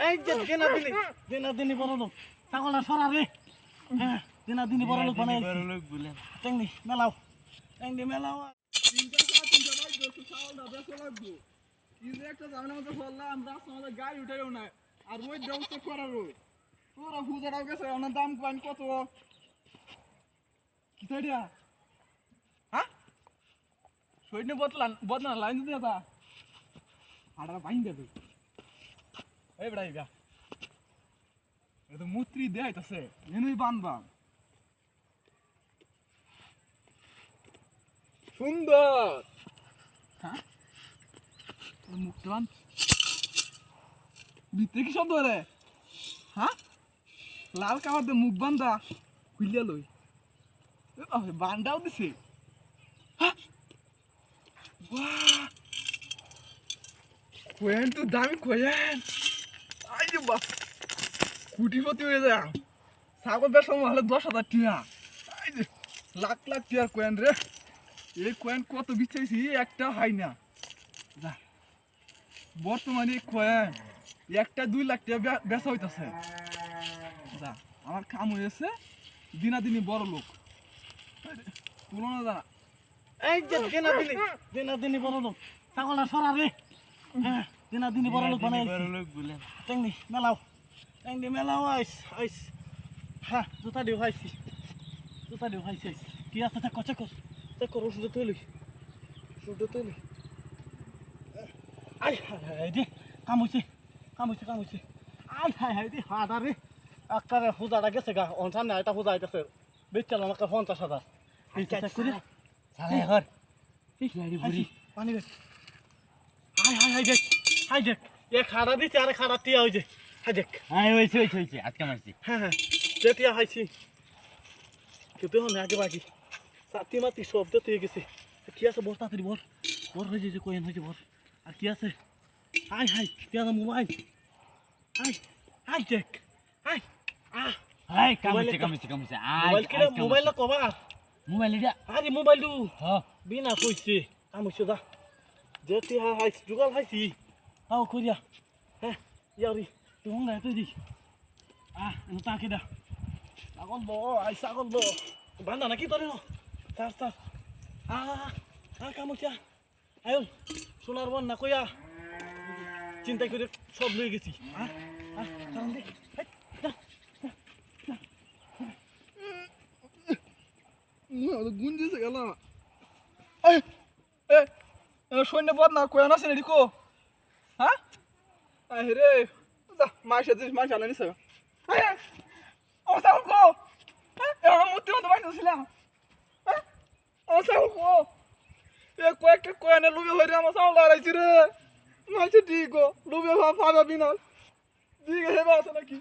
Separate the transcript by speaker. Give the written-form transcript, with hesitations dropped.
Speaker 1: এই যে দিনা দিনি বড় লোক ছাগলটা সরা রে। হ্যাঁ দিনা বড় লোক বানাই টেংনি মেলাও টেংনি মেলাও।
Speaker 2: তিনটা ভাই ছাগলটা বেঁচে লাগবো। কি যে একটা জামেলার মধ্যে পড়লাম, রাস্তার মধ্যে গাড়ি উঠেও নাই, আর রোদ ব্যবস্থা করা রোদ। তোরা হুজাটাও গেছে, ওনার দাম পাইন কত? কি তাইডিয়া? হ্যাঁ সৈন্য বদলা লাইন দিতে তা হাড়া বাইন দেবে। এই বেড়াই গা এ তো মূত্রি দেয়াইতেছে, এনুই বানবা সুন্দর। হ্যাঁ মুখটা বান ভিতরে কি শব্দ রে? হ্যাঁ লাল কামার দে মুখ বান্ধা খুলিয়া লই বান্দাও দিছে। হ্যাঁ বাহ কোয়েন তো দামি কোয়েন। আই যে বাপ কুটিপতি হয়ে যা ছাগল বেশ হলে 10,000 টিয়া। আই যে লাখ লাখ টিয়ার কোয়েন রে। এই কোয়েন কত বিছাইছি একটা হয় না। যা বর্তমানে কোয়েন একটা 2 লাখ টাকা বেচা হইতাছে। যা আমার কাম হয়েছে, দিনাদিনি বড় লোক তুলনা যা।
Speaker 1: এই যে দিনা দিনি বড় লোক ছাগলটা সরা রে। হ্যাঁ দিনি বড় লোক বানাই টেংনি মেলাও টেংনি মেলাও। আইস হ্যাঁ জুতা দিও খাইছি আইস কি আছে চেক কর ওষুধ তৈলি আই হাই দে কাম হইছে আই হাই দে হাদা রে একটা হুজাটা গেছে গা অনসান না এটা হুজা আইতাছে বেচাল আমাকে 50,000 এই চেক করে সালে ঘর এই লাড়ি বুড়ি পানি বে। হাই দেখ এ খাড়া দিছে আরে খাড়া টিয়া হইছে। হাই দেখ
Speaker 3: হয়েছে আজকে মারছি।
Speaker 1: হ্যাঁ টিয়া হাইছি কিন্তু হন আগে বাকি সাতি মাতি সব তো তুই গেছে। কি আছে বর তাড়াতাড়ি বর হয়েছে যে কোয়েন হয়েছে বর। আর কি আছে হাই টিয়া মোবাইল হাই দেখ হাই
Speaker 3: কামিছে
Speaker 1: মোবাইল না কবা
Speaker 3: মোবাইল এটা
Speaker 1: আরে মোবাইল দু
Speaker 3: হ্যাঁ
Speaker 1: বিনা কইছে কামিছে দা যে টিয়া হাই জুগাল হাইছি আও কইয়া হ্যাঁ ইয়ারি তুই হঙ্গা তুই দি আমি তাকে দা ছাগল ব ছাগল ব বান্ধা নাকি তোর স্যার কামুচা আয়ুল সোনার বন না কইয়া চিন্তা করে সব লয়ে গেছি। কারণ দেখ
Speaker 2: গুঞ্জিছে গেল। সৈন্য বদ না কোয়েন আছে না রিকো? হ্যাঁ রে মাসে আনা নিছে ও ছাগল কো মূর্তি মতো বানিয়েছিলাম। ও ছাগল কো কয়েকটা কোয়েনে লুবে হয়ে আমার ছাগল দাঁড়াইছি রে। মাসে ঠিক লুবে ভাবা বিনা ঠিক আছে নাকি?